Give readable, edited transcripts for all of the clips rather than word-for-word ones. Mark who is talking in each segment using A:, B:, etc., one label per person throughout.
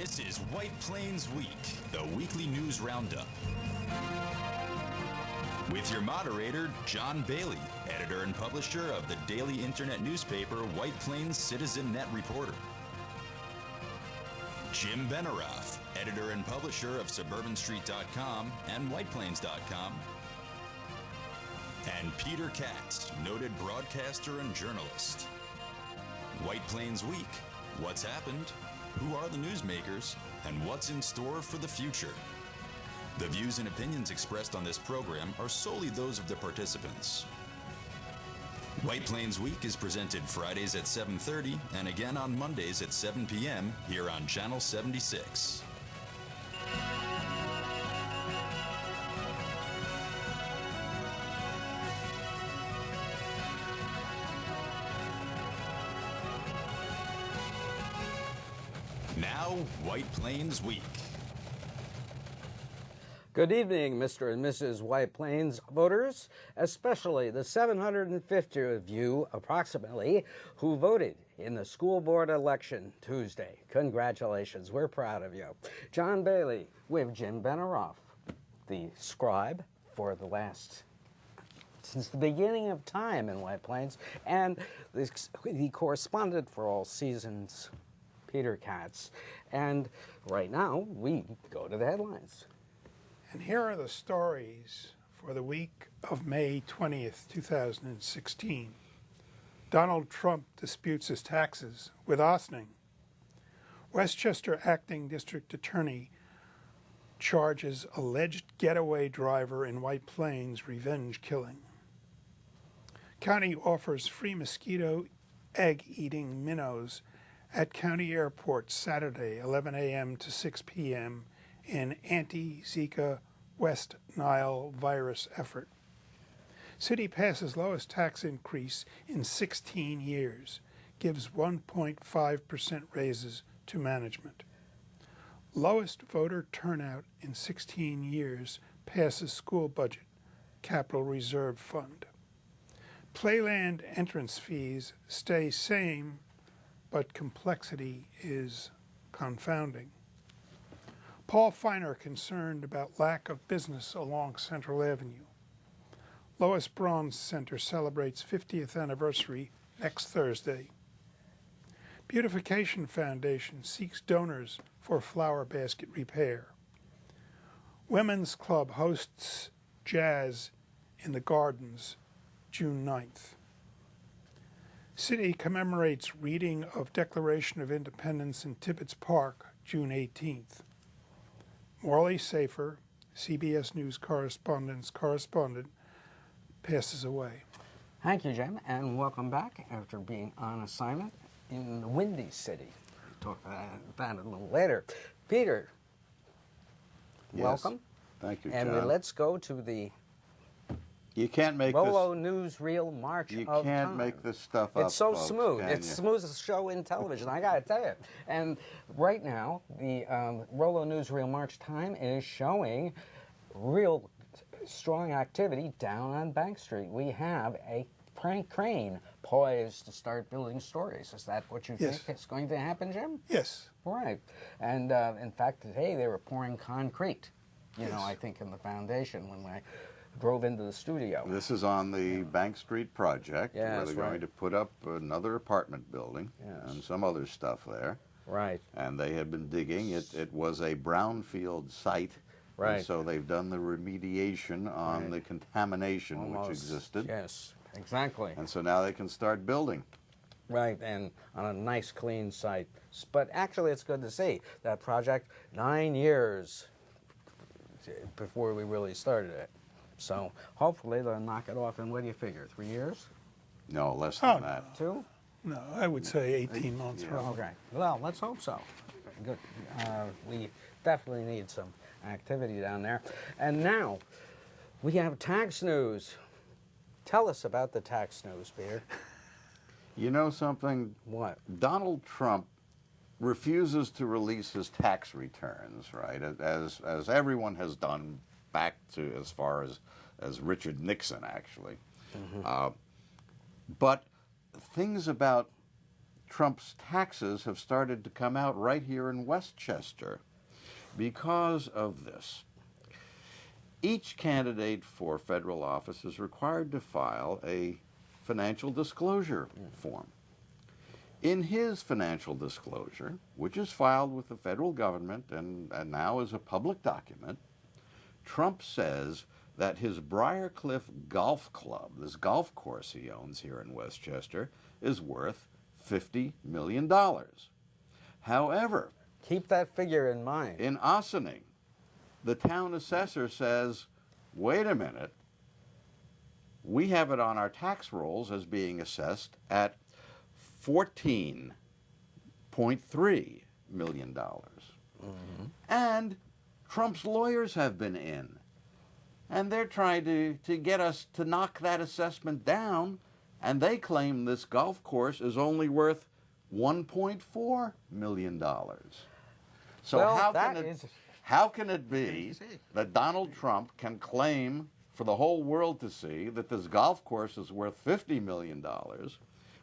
A: This is White Plains Week, the weekly news roundup. With your moderator, John Bailey, editor and publisher of the daily internet newspaper White Plains Citizen Net Reporter. Jim Benerofe, editor and publisher of SuburbanStreet.com and WhitePlains.com. And Peter Katz, noted broadcaster and journalist. White Plains Week. What's happened? Who are the newsmakers? And what's in store for the future? The views and opinions expressed on this program are solely those of the participants. White Plains Week is presented Fridays at 7:30 and again on Mondays at 7 p.m. here on Channel 76. Now, White Plains Week.
B: Good evening, Mr. and Mrs. White Plains voters, especially the 750 of you, approximately, who voted in the school board election Tuesday. Congratulations. We're proud of you. John Bailey with Jim Benerofe, the scribe for since the beginning of time in White Plains, and the correspondent for all seasons, Peter Katz. And right now, we go to the headlines.
C: And here are the stories for the week of May 20th, 2016. Donald Trump disputes his taxes with Ossining. Westchester acting district attorney charges alleged getaway driver in White Plains revenge killing. County offers free mosquito egg-eating minnows at county airport Saturday, 11 a.m. to 6 p.m. in anti-Zika West Nile virus effort. City passes lowest tax increase in 16 years, gives 1.5% raises to management. Lowest voter turnout in 16 years, passes school budget, Capital Reserve Fund. Playland entrance fees stay same, but complexity is confounding. Paul Feiner concerned about lack of business along Central Avenue. Lois Braun's Center celebrates 50th anniversary next Thursday. Beautification Foundation seeks donors for flower basket repair. Women's Club hosts jazz in the Gardens, June 9th. City commemorates reading of Declaration of Independence in Tibbetts Park, June 18th. Morley Safer, CBS News correspondent, passes away.
B: Thank you, Jim, and welcome back after being on assignment in the Windy City. We'll talk about that a little later. Peter,
D: yes.
B: Welcome.
D: Thank you, John.
B: And let's go to the
D: You can't make
B: Rolo Newsreel March
D: You
B: of
D: can't
B: Time.
D: make this stuff up.
B: It's so
D: folks,
B: smooth.
D: can
B: It's
D: you?
B: the smoothest show in television, I gotta tell you. And right now, the Rolo Newsreel March Time is showing real strong activity down on Bank Street. We have a prank crane poised to start building stories. Is that what you
C: Yes.
B: think is going to happen, Jim?
C: Yes.
B: Right. And in fact, today they were pouring concrete,
C: Yes.
B: I think in the foundation when I drove into the studio.
D: This is on the Bank Street project, where
B: Yes,
D: they're going
B: right.
D: to put up another apartment building
B: Yes.
D: and some other stuff there.
B: Right.
D: And they had been digging. It was a brownfield site.
B: Right.
D: And so they've done the remediation on
B: Right.
D: the contamination
B: Almost.
D: which existed.
B: Yes, exactly.
D: And so now they can start building.
B: Right, and on a nice, clean site. But actually, it's good to see that project 9 years before we really started it. So hopefully they'll knock it off in, what do you figure, 3 years?
D: No, less than
C: Oh,
D: that.
B: 2?
C: No, I would say 18 months.
D: Yeah.
C: Probably.
B: Okay, well, let's hope so. Good. We definitely need some activity down there. And now, we have tax news. Tell us about the tax news, Peter.
D: You know something?
B: What?
D: Donald Trump refuses to release his tax returns, right? As everyone has done back to as far as Richard Nixon, actually.
B: Mm-hmm.
D: But things about Trump's taxes have started to come out right here in Westchester because of this. Each candidate for federal office is required to file a financial disclosure form. In his financial disclosure, which is filed with the federal government and now is a public document, Trump says that his Briarcliff Golf Club, this golf course he owns here in Westchester, is worth $50 million. However,
B: keep that figure in mind.
D: In Ossining, the town assessor says, wait a minute, we have it on our tax rolls as being assessed at $14.3 million. Mm-hmm. And Trump's lawyers have been in, and they're trying to get us to knock that assessment down, and they claim this golf course is only worth $1.4 million. So
B: well,
D: how can it be that Donald Trump can claim for the whole world to see that this golf course is worth $50 million,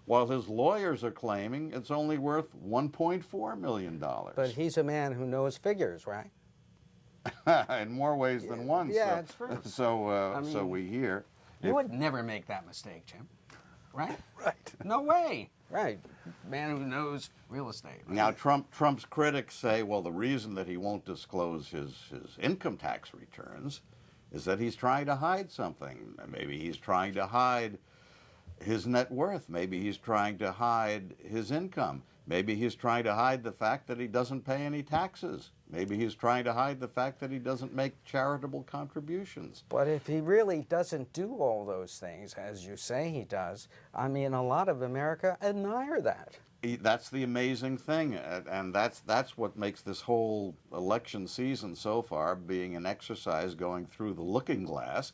D: while his lawyers are claiming it's only worth $1.4 million?
B: But he's a man who knows figures, right?
D: In more ways than one.
B: Yeah, it's true.
D: So we hear.
B: You would never make that mistake, Jim. Right?
C: Right.
B: No way. Right. Man who knows real estate. Right?
D: Now, Trump's critics say, well, the reason that he won't disclose his income tax returns is that he's trying to hide something. Maybe he's trying to hide his net worth. Maybe he's trying to hide his income. Maybe he's trying to hide the fact that he doesn't pay any taxes. Maybe he's trying to hide the fact that he doesn't make charitable contributions.
B: But if he really doesn't do all those things, as you say he does, I mean, a lot of America admire that.
D: That's the amazing thing, and that's what makes this whole election season so far being an exercise going through the looking glass.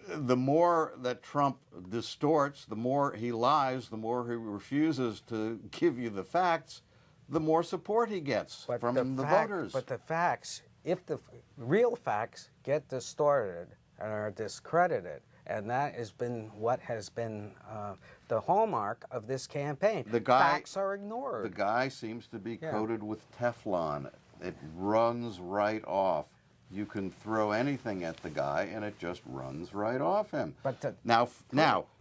D: The more that Trump distorts, the more he lies, the more he refuses to give you the facts, the more support he gets from the voters.
B: But the facts, if the real facts get distorted and are discredited, and that has been what has been the hallmark of this campaign. Facts are ignored.
D: The guy seems to be coated with Teflon. It runs right off. You can throw anything at the guy, and it just runs right off him.
B: But
D: now,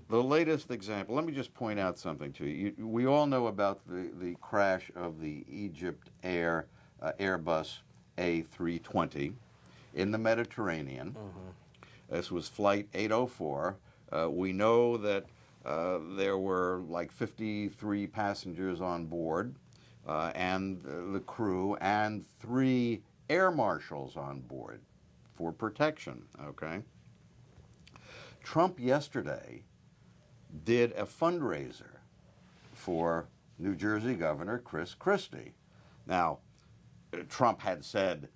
D: the latest example, let me just point out something to you. We all know about the crash of the EgyptAir Airbus A320 in the Mediterranean. Mm-hmm. This was Flight 804. We know that there were like 53 passengers on board and the crew and 3 air marshals on board for protection, okay? Trump yesterday did a fundraiser for New Jersey Governor Chris Christie. Now, Trump had said,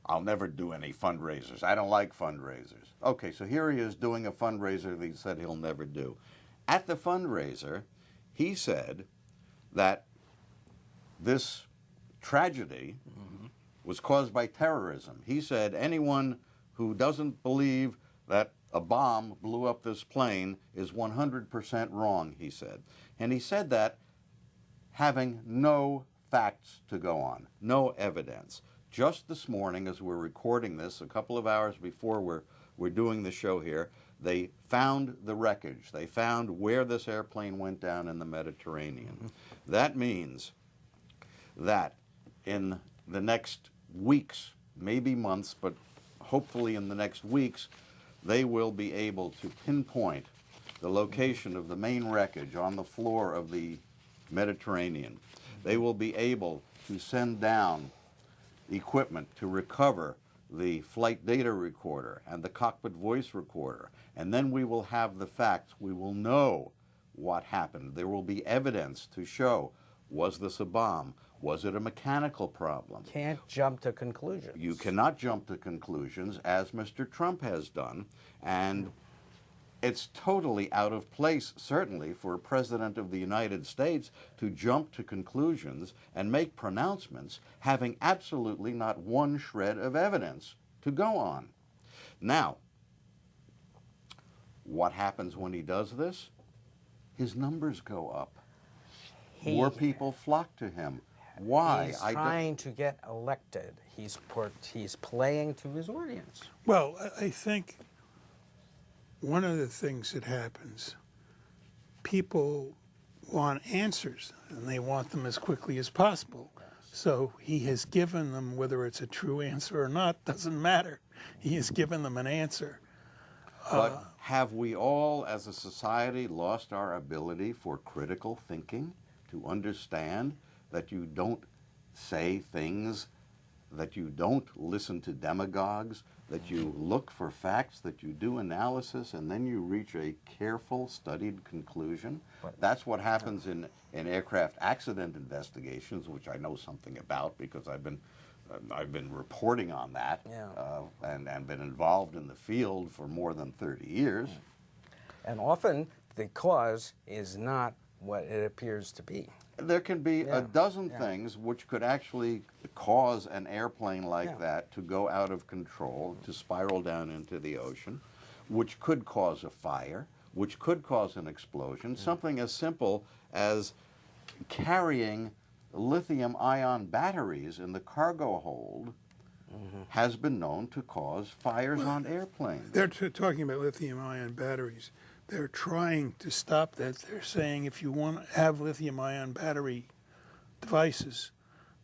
D: I'll never do any fundraisers. I don't like fundraisers. Okay, so here he is doing a fundraiser that he said he'll never do. At the fundraiser, he said that this tragedy was caused by terrorism. He said anyone who doesn't believe that a bomb blew up this plane is 100% wrong, he said. And he said that having no facts to go on, no evidence. Just this morning, as we're recording this, a couple of hours before we're doing the show here, they found the wreckage. They found where this airplane went down in the Mediterranean. Mm-hmm. That means that in the next weeks, maybe months, but hopefully in the next weeks, they will be able to pinpoint the location of the main wreckage on the floor of the Mediterranean. They will be able to send down equipment to recover the flight data recorder and the cockpit voice recorder. And then we will have the facts. We will know what happened. There will be evidence to show, was this a bomb? Was it a mechanical problem?
B: Can't jump to conclusions.
D: You cannot jump to conclusions, as Mr. Trump has done. And it's totally out of place, certainly, for a president of the United States to jump to conclusions and make pronouncements having absolutely not one shred of evidence to go on. Now, what happens when he does this? His numbers go up. more people flock to him. Why?
B: He's trying to get elected. He's playing to his audience.
C: Well, I think one of the things that happens, people want answers, and they want them as quickly as possible. So he has given them, whether it's a true answer or not, doesn't matter. He has given them an answer.
D: But have we all, as a society, lost our ability for critical thinking, to understand that you don't say things, that you don't listen to demagogues, that you look for facts, that you do analysis, and then you reach a careful, studied conclusion? That's what happens in aircraft accident investigations, which I know something about because I've been reporting on that, and been involved in the field for more than 30 years.
B: And often the cause is not what it appears to be.
D: There can be a dozen things which could actually cause an airplane like that to go out of control, to spiral down into the ocean, which could cause a fire, which could cause an explosion. Something as simple as carrying lithium-ion batteries in the cargo hold has been known to cause fires on airplanes.
C: They're talking about lithium-ion batteries. They're trying to stop that. They're saying if you want to have lithium-ion battery devices,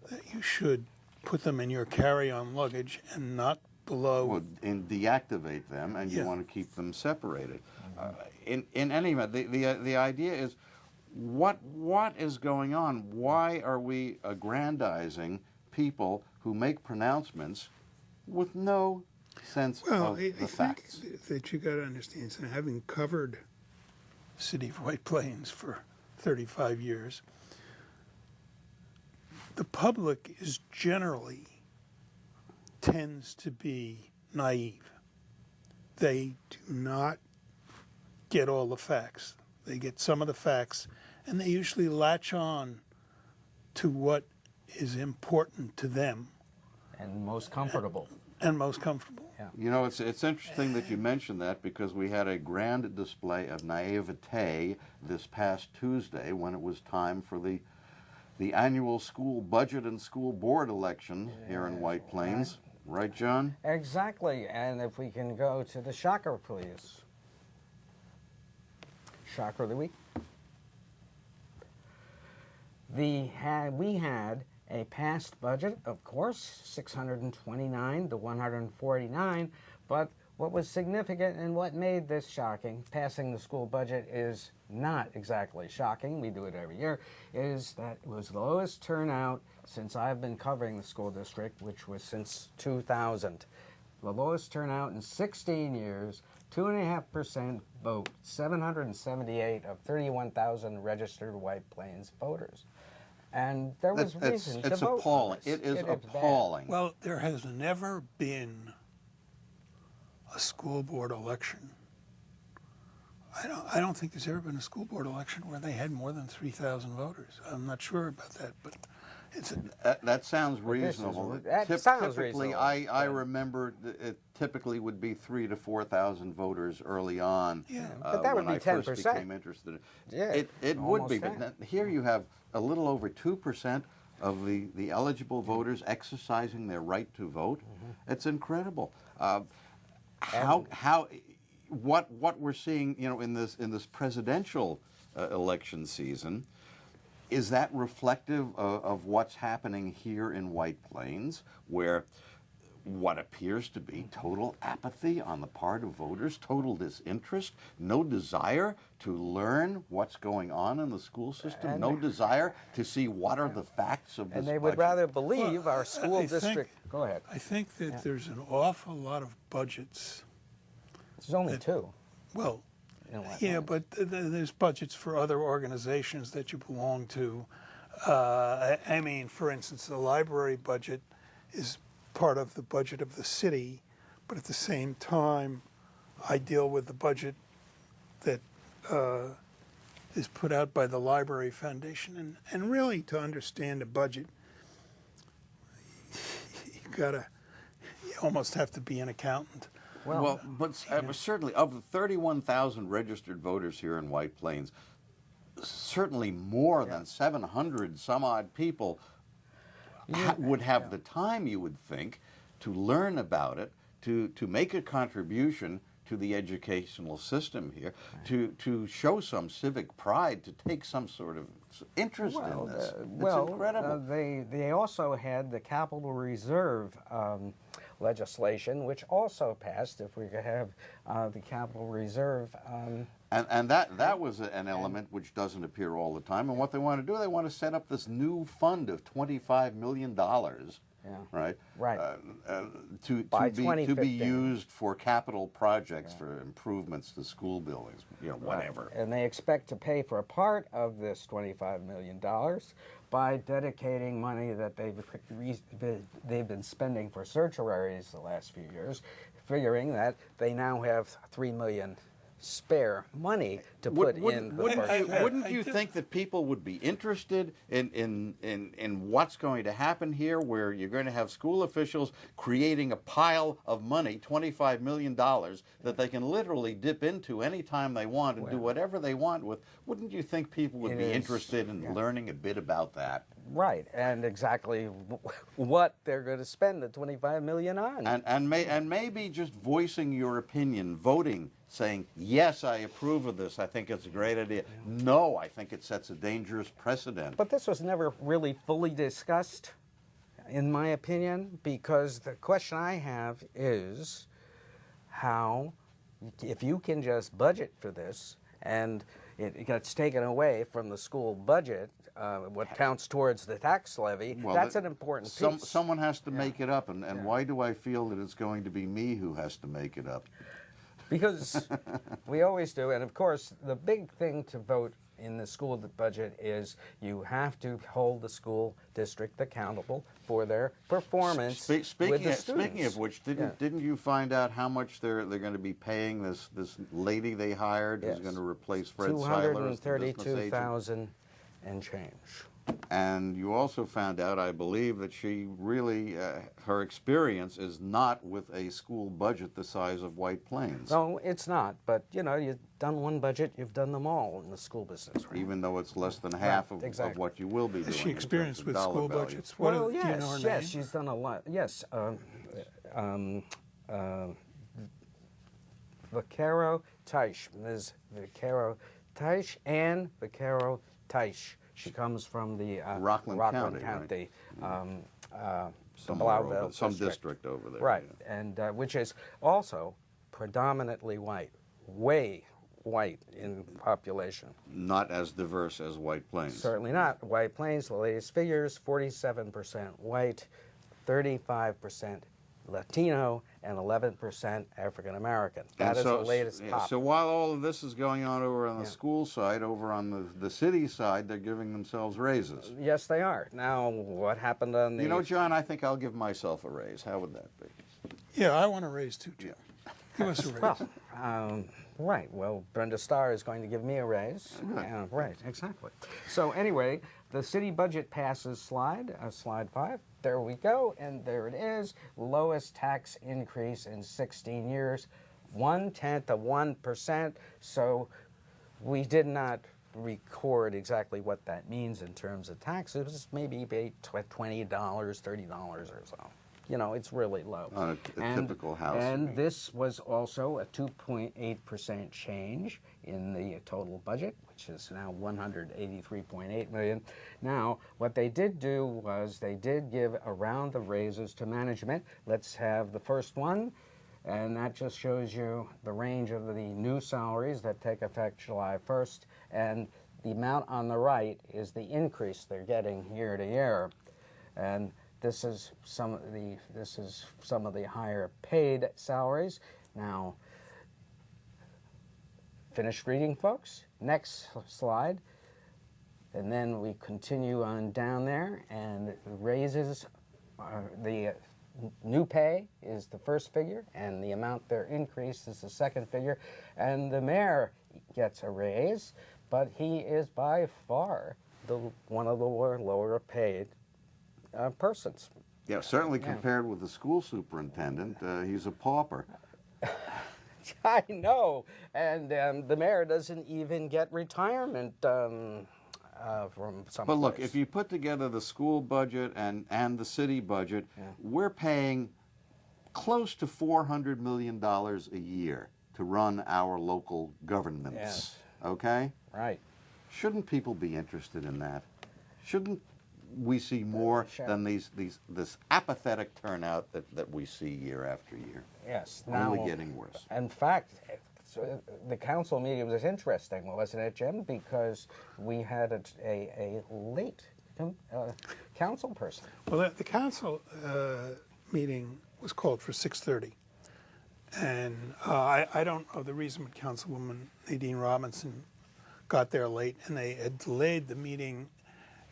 C: that you should put them in your carry-on luggage and not below.
D: Well, and deactivate them, and you want to keep them separated. In any event, the idea is, what is going on? Why are we aggrandizing people who make pronouncements with no sense of the facts?
C: I think that you got to understand, so having covered the city of White Plains for 35 years, the public is generally tends to be naive. They do not get all the facts. They get some of the facts, and they usually latch on to what is important to them.
B: And most comfortable.
C: And most comfortable.
B: Yeah.
D: You know, it's interesting that you mentioned that, because we had a grand display of naivete this past Tuesday when it was time for the annual school budget and school board election here in White Plains. Right, John?
B: Exactly. And if we can go to the shocker, please. Shocker of the week. We had a passed budget, of course, 629 to 149, but what was significant and what made this shocking, passing the school budget is not exactly shocking, we do it every year, is that it was the lowest turnout since I've been covering the school district, which was since 2000. The lowest turnout in 16 years, 2.5% vote, 778 of 31,000 registered White Plains voters. And there was reason to vote.
D: It's appalling. It is appalling.
C: Well, there has never been a school board election. I don't think there's ever been a school board election where they had more than 3,000 voters. I'm not sure about that, but it's
D: that sounds reasonable. Typically, I remember it typically would be 3,000 to 4,000 voters early on.
C: Yeah,
B: but that would
D: when
B: be
D: I
B: 10%.
D: first became interested.
B: Yeah,
D: it would be,
B: 10.
D: but here you have a little over 2% of the eligible voters exercising their right to vote. It's incredible. What we're seeing, you know, in this presidential election season, is that reflective of what's happening here in White Plains, where what appears to be total apathy on the part of voters, total disinterest, no desire to learn what's going on in the school system, no desire to see what are the facts of this
B: And they
D: budget?
B: would rather believe our school district. Go ahead.
C: I think that there's an awful lot of budgets.
B: There's only two.
C: Well,
B: in White
C: yeah,
B: Plains.
C: but there's budgets for other organizations that you belong to. I mean, for instance, the library budget is part of the budget of the city, but at the same time, I deal with the budget that is put out by the Library Foundation. And really, to understand a budget, you almost have to be an accountant.
D: Well, but certainly of the 31,000 registered voters here in White Plains, certainly more than 700 some odd people would have the time, you would think, to learn about it, to make a contribution to the educational system here, to show some civic pride, to take some sort of interest in this. It's incredible.
B: They also had the Capital Reserve legislation, which also passed. If we could have the Capital Reserve.
D: And that was an element which doesn't appear all the time. And what they want to do, they want to set up this new fund of $25 million. Right. To be used for capital projects, for improvements to school buildings, whatever.
B: And they expect to pay for a part of this $25 million by dedicating money that they've been spending for certiораries the last few years, figuring that they now have $3 million spare money to put in the
D: wouldn't you think that people would be interested in what's going to happen here, where you're going to have school officials creating a pile of money, $25 million, that they can literally dip into any time they want and do whatever they want with? Wouldn't you think people would be interested in learning a bit about that?
B: Right, and exactly what they're going to spend the $25 million on.
D: And maybe just voicing your opinion, voting, saying, yes, I approve of this, I think it's a great idea. No, I think it sets a dangerous precedent.
B: But this was never really fully discussed, in my opinion, because the question I have is how, if you can just budget for this and it gets taken away from the school budget, what counts towards the tax levy, that's an important piece.
D: Someone has to make it up, and why do I feel that it's going to be me who has to make it up?
B: Because we always do, and of course the big thing to vote in the school budget is you have to hold the school district accountable for their performance with the students.
D: Speaking of which, didn't you find out how much they're going to be paying this lady they hired who's going to replace Fred Seiler as the business agent?
B: $232,000 and change.
D: And you also found out, I believe, that she really, her experience is not with a school budget the size of White Plains.
B: No, it's not. But, you've done one budget, you've done them all in the school business. Right?
D: Even though it's less than half of what you will be doing.
C: Is she experienced with school budgets?
B: Well, yes, she's done a lot. Yes. Vaquero Teish, Ms. Vaquero Teish, and Vaquero Teish. She comes from the
D: Rockland County.
B: Right?
D: Some district over there.
B: Right, and which is also predominantly white, way white in population.
D: Not as diverse as White Plains.
B: Certainly not. White Plains, the latest figures, 47% white, 35% Latino, and 11% African American. That is the latest pop.
D: So while all of this is going on over on the school side, over on the city side, they're giving themselves raises.
B: Yes, they are. Now, what happened on the...
D: John, I think I'll give myself a raise. How would that be?
C: Yeah, I want a raise too, Jim. Give us a raise.
B: Well, right. Well, Brenda Starr is going to give me a raise. Right, exactly. So anyway, the city budget passes slide 5. There we go, and there it is. Lowest tax increase in 16 years, 0.1%. So we did not record exactly what that means in terms of taxes. Maybe $20, $30 or so. It's really low.
D: On a typical house.
B: And this was also a 2.8% change in the total budget, which is now $183.8 million. Now, what they did do was they did give a round of raises to management. Let's have the first one, and that just shows you the range of the new salaries that take effect July 1st, and the amount on the right is the increase they're getting year to year. And this is some of the higher paid salaries. Now, finished reading, folks. Next slide. And then we continue on down there, and raises, the new pay is the first figure, and the amount they're increased is the second figure. And the mayor gets a raise, but he is by far one of the lower paid persons.
D: Yeah, certainly compared with the school superintendent, he's a pauper.
B: I know, and the mayor doesn't even get retirement from some.
D: But look, if you put together the school budget and the city budget, we're paying close to $400 million a year to run our local governments.
B: Yes.
D: Okay?
B: Right.
D: Shouldn't people be interested in that? Shouldn't we see more than this apathetic turnout that we see year after year?
B: Yes.
D: Only getting worse.
B: In fact, the council meeting was interesting, wasn't it, Jim? Because we had a late council person.
C: Well, the council meeting was called for 6:30. And I don't know the reason, but Councilwoman Nadine Robinson got there late, and they had delayed the meeting.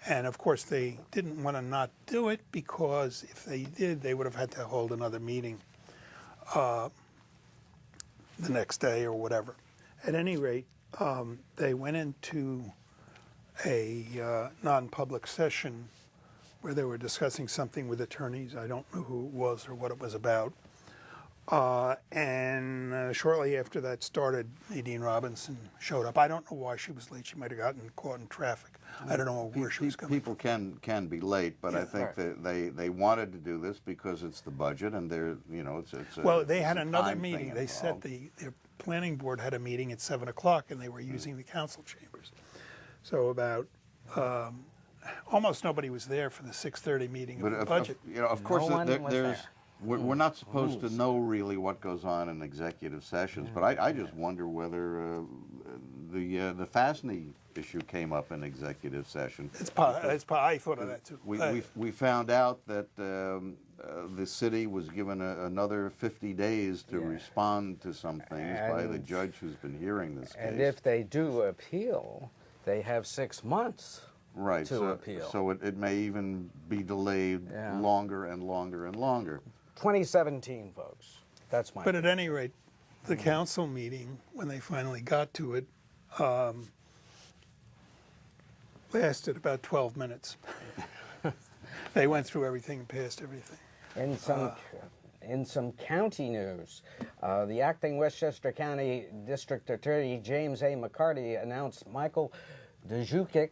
C: And of course, they didn't want to not do it, because if they did, they would have had to hold another meeting the next day or whatever. At any rate, they went into a non-public session where they were discussing something with attorneys. I don't know who it was or what it was about. And shortly after that started, Nadine Robinson showed up. I don't know why she was late. She might have gotten caught in traffic. I don't know where she was coming
D: People can be late, but I think that they wanted to do this because it's the budget, and they're, you know, it's
C: well, they had
D: a
C: another
D: time
C: meeting.
D: thing
C: They said their planning board had a meeting at 7 o'clock, and they were using the council chambers. So about almost nobody was there for the 6:30 meeting of the budget.
D: You know, of course,
B: one was there.
D: we're not supposed to know really what goes on in executive sessions, but I just wonder whether the FASNY issue came up in executive session.
C: I thought of that too.
D: We found out that the city was given another 50 days to respond to some things by the judge who's been hearing this case.
B: And if they do appeal, they have 6 months to appeal.
D: So it may even be delayed longer and longer and longer.
B: 2017, folks. That's my.
C: But at any rate, the council meeting, when they finally got to it, lasted about 12 minutes. They went through everything and passed everything.
B: In some county news, the acting Westchester County District Attorney James A. McCarty announced Michael Djukic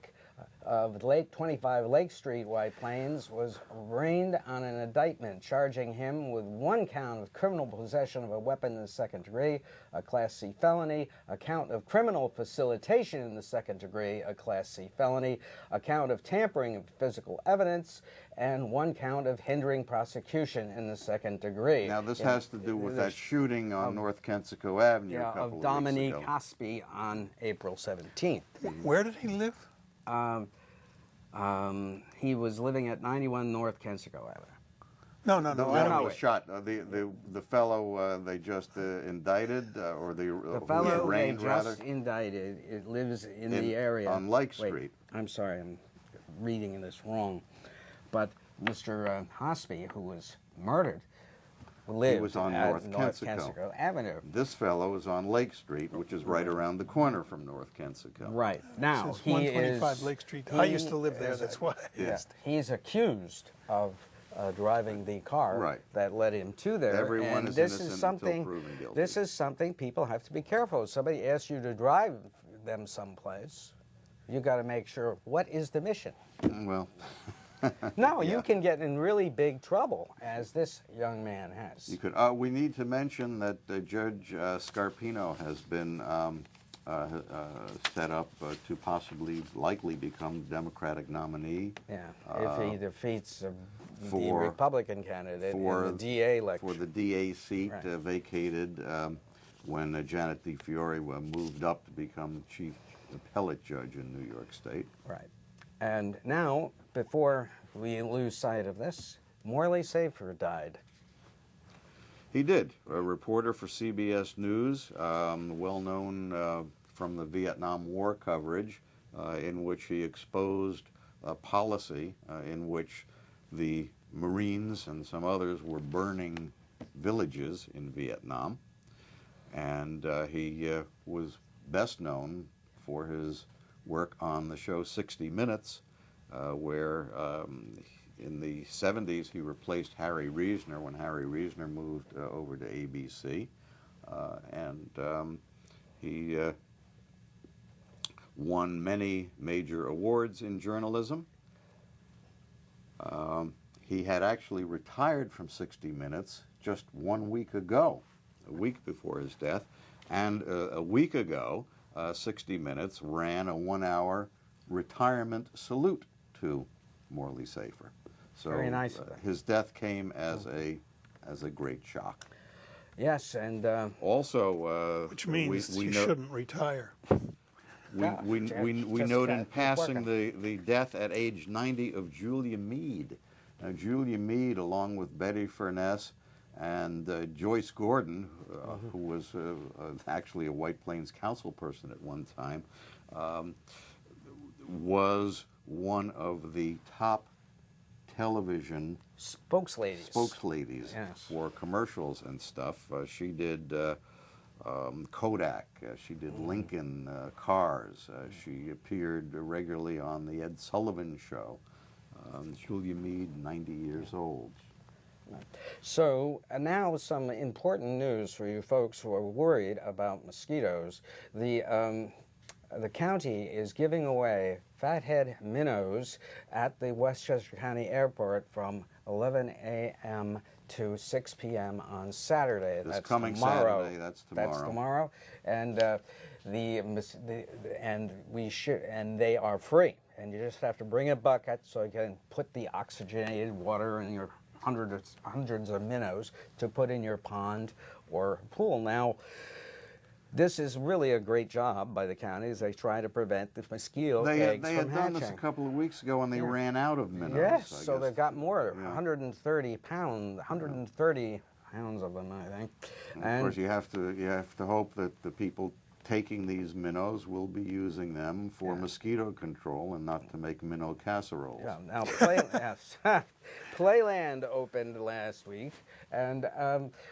B: of 25 Lake Street, White Plains, was arraigned on an indictment charging him with 1 count of criminal possession of a weapon in the 2nd degree, a Class C felony, a count of criminal facilitation in the 2nd degree, a Class C felony, a count of tampering of physical evidence, and 1 count of hindering prosecution in the 2nd degree.
D: Now, this has to do with that shooting on North Kensico Avenue a couple
B: of Dominique
D: weeks ago.
B: Hospi on April 17th.
C: Where did he live?
B: He was living at 91 North Kensico Avenue.
C: No,
D: He was shot. The fellow they just indicted, or
B: the fellow
D: arraigned,
B: they
D: rather,
B: just indicted, it lives in the area.
D: On Lake
B: Wait,
D: Street.
B: I'm sorry, I'm reading this wrong. But Mr. Hospi, who was murdered, lived
D: was on
B: at
D: North Kensico
B: Avenue.
D: This fellow is on Lake Street, which is right around the corner from North Kensico.
B: Right. Now,
C: It's
B: he
C: 125
B: is...
C: Lake Street. I used to live there, that's why I asked.
B: He's accused of driving the car that led him to there.
D: Everyone
B: and
D: is
B: this
D: innocent
B: is something,
D: until proven guilty.
B: This is something people have to be careful. If somebody asks you to drive them someplace, you got to make sure, what is the mission?
D: Well...
B: No, you can get in really big trouble, as this young man has.
D: You could. We need to mention that Judge Scarpino has been set up to likely become Democratic nominee.
B: Yeah, if he defeats the
D: for-
B: Republican candidate
D: for-
B: in the DA election.
D: For the DA seat vacated when Janet DeFiore moved up to become chief appellate judge in New York State.
B: Right. And now, before we lose sight of this, Morley Safer died.
D: He did. A reporter for CBS News, well known from the Vietnam War coverage, in which he exposed a policy in which the Marines and some others were burning villages in Vietnam. And he was best known for his work on the show 60 Minutes, where in the 70s he replaced Harry Reasoner when Harry Reasoner moved over to ABC. He won many major awards in journalism. He had actually retired from 60 Minutes just 1 week ago, a week before his death, and a week ago, 60 Minutes ran a 1-hour retirement salute to Morley Safer. So
B: very nice.
D: His death came as a great shock.
B: Yes, and
D: also,
C: Which means
D: we
C: he shouldn't retire.
D: We
B: Just
D: note in
B: keep
D: passing
B: working.
D: the death at age 90 of Julia Mead. Now, Julia Mead, along with Betty Furness and Joyce Gordon, who was actually a White Plains council person at one time, was one of the top television
B: spokesladies. Yes.
D: for commercials and stuff. She did Kodak, she did Lincoln cars, she appeared regularly on the Ed Sullivan Show. Julia Mead, 90 years old.
B: So now some important news for you folks who are worried about mosquitoes. The county is giving away fathead minnows at the Westchester County Airport from 11 a.m. to 6 p.m. on Saturday.
D: This
B: That's
D: coming
B: tomorrow.
D: Saturday. That's tomorrow.
B: That's tomorrow, and they are free. And you just have to bring a bucket so you can put the oxygenated water in your hundreds of minnows to put in your pond or pool. Now, this is really a great job by the county as they try to prevent the mosquito eggs
D: they
B: from
D: had done
B: hatching.
D: this a couple of weeks ago and they ran out of minnows.
B: Yes,
D: I
B: so
D: guess.
B: they've got more,
D: Yeah.
B: 130 pounds of them, I think.
D: And of course, you have to hope that the people taking these minnows will be using them for mosquito control and not to make minnow casseroles.
B: Yeah, now Playland opened last week, and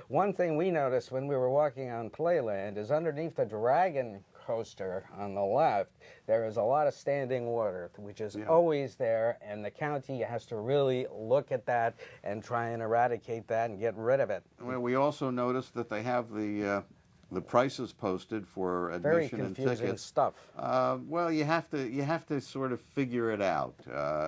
B: one thing we noticed when we were walking on Playland is underneath the dragon coaster on the left, there is a lot of standing water, which is always there, and the county has to really look at that and try and eradicate that and get rid of it.
D: Well, we also noticed that they have the prices posted for
B: Very
D: admission and
B: confusing
D: tickets.
B: stuff.
D: Well, you have to sort of figure it out.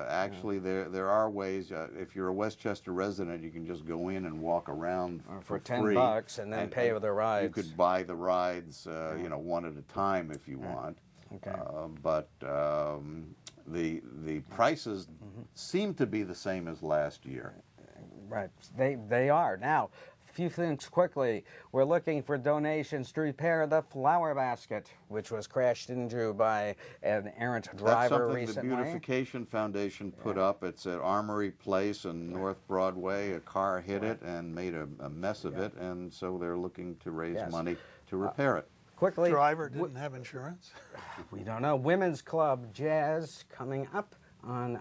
D: Actually, there are ways. If you're a Westchester resident, you can just go in and walk around
B: For
D: free.
B: $10 and then pay with the rides.
D: You could buy the rides, one at a time if you want.
B: Okay.
D: But the prices seem to be the same as last year.
B: Right, they are. Now, a few things quickly. We're looking for donations to repair the flower basket, which was crashed into by an errant driver
D: That's
B: recently.
D: something the Beautification Foundation put up. It's at Armory Place and North Broadway. A car hit it and made a mess of it, and so they're looking to raise money to repair it.
B: Quickly,
C: Driver didn't have insurance.
B: we don't know. Women's Club Jazz coming up on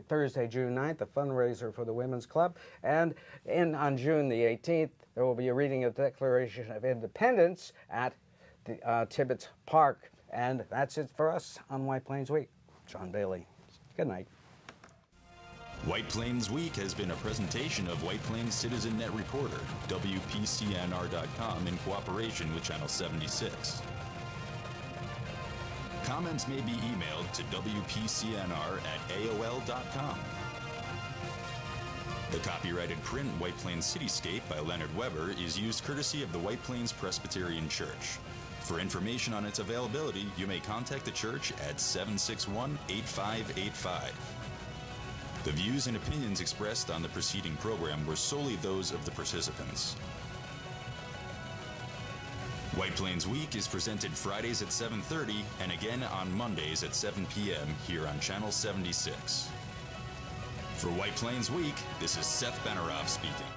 B: Thursday, June 9th, a fundraiser for the Women's Club. And on June the 18th, there will be a reading of the Declaration of Independence at the Tibbetts Park. And that's it for us on White Plains Week. John Bailey. Good night.
A: White Plains Week has been a presentation of White Plains Citizen Net Reporter, WPCNR.com, in cooperation with Channel 76. Comments may be emailed to WPCNR@AOL.com. The copyrighted print White Plains Cityscape by Leonard Weber is used courtesy of the White Plains Presbyterian Church. For information on its availability, you may contact the church at 761-8585. The views and opinions expressed on the preceding program were solely those of the participants. White Plains Week is presented Fridays at 7:30 and again on Mondays at 7 p.m. here on Channel 76. For White Plains Week, this is Seth Benerofe speaking.